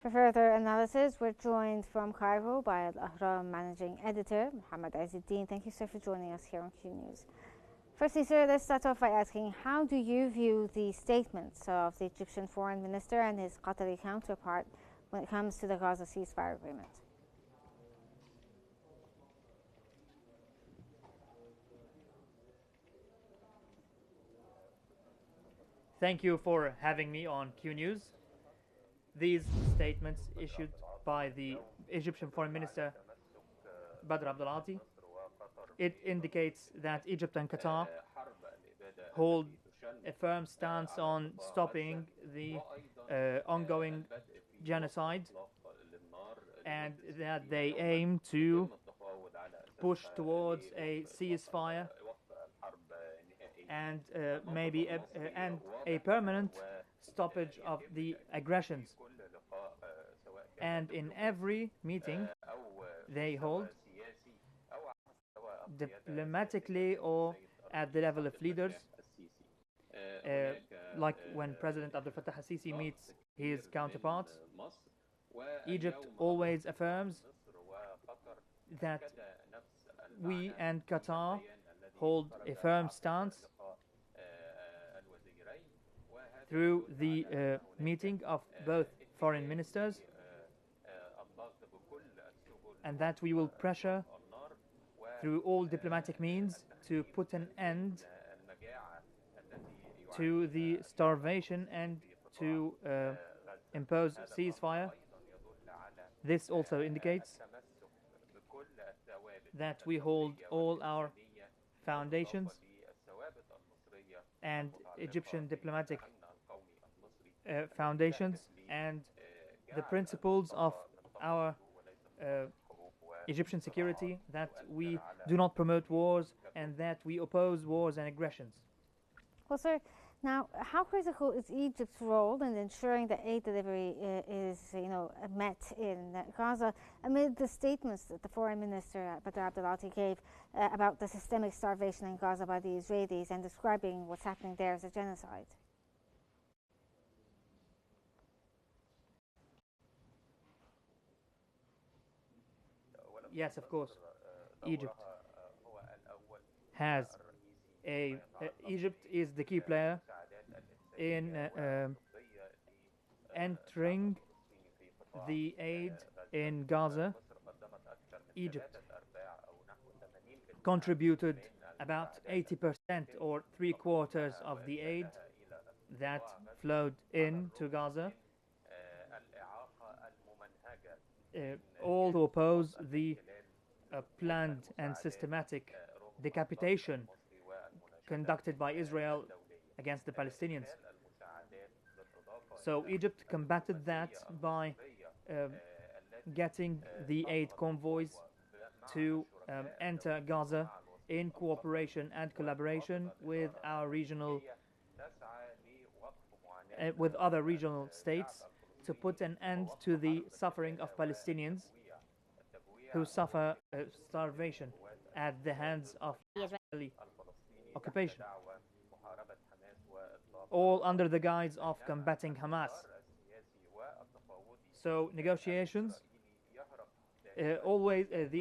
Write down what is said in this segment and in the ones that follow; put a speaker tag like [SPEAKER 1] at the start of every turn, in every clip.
[SPEAKER 1] For further analysis, we're joined from Cairo by Al-Ahram managing editor, Mohammed Azzuddin. Thank you, sir, for joining us here on Qnews. Firstly, sir, let's start off by asking, how do you view the statements of the Egyptian foreign minister and his Qatari counterpart when it comes to the Gaza ceasefire agreement?
[SPEAKER 2] Thank you for having me on Qnews. These statements issued by the Egyptian Foreign Minister Badr Abdulati, it indicates that Egypt and Qatar hold a firm stance on stopping the ongoing genocide, and that they aim to push towards a ceasefire and maybe a permanent stoppage of the aggressions. And in every meeting they hold, diplomatically or at the level of leaders, like when President Abdel Fattah al-Sisi meets his counterparts, Egypt always affirms that we and Qatar hold a firm stance through the meeting of both foreign ministers, and that we will pressure through all diplomatic means to put an end to the starvation and to impose ceasefire. This also indicates that we hold all our foundations and Egyptian diplomatic foundations and the principles of our Egyptian security, that we do not promote wars and that we oppose wars and aggressions.
[SPEAKER 1] Well, sir, now, how critical is Egypt's role in ensuring that aid delivery is, met in Gaza amid the statements that the Foreign Minister Badr Abdulati gave about the systemic starvation in Gaza by the Israelis and describing what's happening there as a genocide?
[SPEAKER 2] Yes, of course. Egypt has Egypt is the key player in entering the aid in Gaza. Egypt contributed about 80% or 3/4 of the aid that flowed into Gaza. All who oppose the planned and systematic decapitation conducted by Israel against the Palestinians. So Egypt combated that by getting the aid convoys to enter Gaza in cooperation and collaboration with our regional with other regional states, to put an end to the suffering of Palestinians who suffer starvation at the hands of the Israeli occupation, all under the guise of combating Hamas. So negotiations, the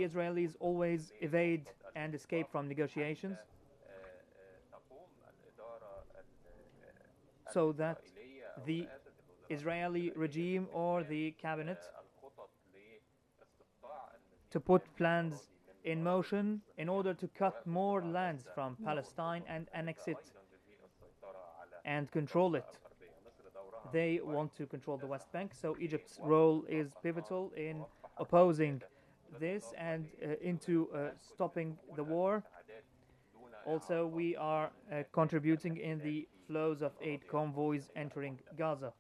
[SPEAKER 2] Israelis always evade and escape from negotiations, so that the Israeli regime or the cabinet to put plans in motion in order to cut more lands from Palestine and annex it and control it. They want to control the West Bank, so Egypt's role is pivotal in opposing this and into stopping the war. Also, we are contributing in the flows of aid convoys entering Gaza.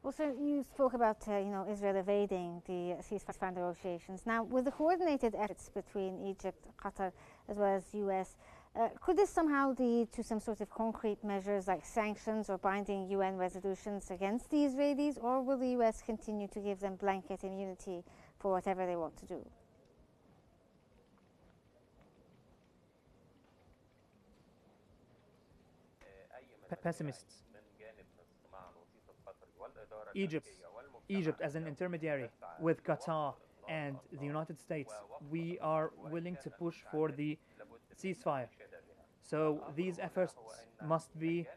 [SPEAKER 1] Well, sir, you spoke about Israel evading the ceasefire negotiations. Now, with the coordinated efforts between Egypt, Qatar, as well as U.S., could this somehow lead to some sort of concrete measures like sanctions or binding UN resolutions against the Israelis, or will the U.S. continue to give them blanket immunity for whatever they want to do?
[SPEAKER 2] Pessimists. Egypt as an intermediary with Qatar and the United States, we are willing to push for the ceasefire. So these efforts must be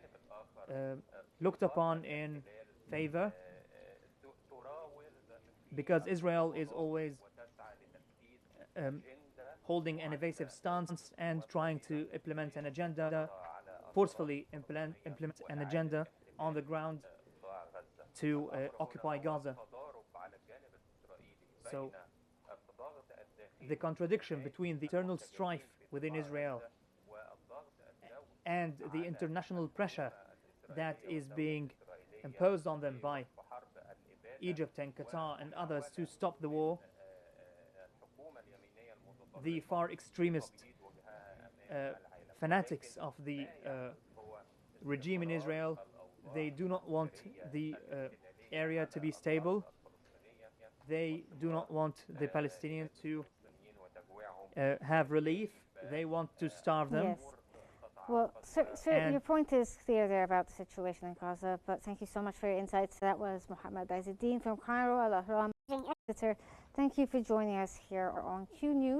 [SPEAKER 2] looked upon in favor, because Israel is always holding an evasive stance and trying to implement an agenda, forcefully implement an agenda on the ground to occupy Gaza. So the contradiction between the internal strife within Israel and the international pressure that is being imposed on them by Egypt and Qatar and others to stop the war, the far extremist fanatics of the regime in Israel, they do not want the area to be stable. They do not want the Palestinians to have relief. They want to starve them.
[SPEAKER 1] Yes. Well, sir, your point is clear there about the situation in Gaza, but thank you so much for your insights. That was Mohammed Izzeddin from Cairo, Al-Ahram editor. Thank you for joining us here on Q News.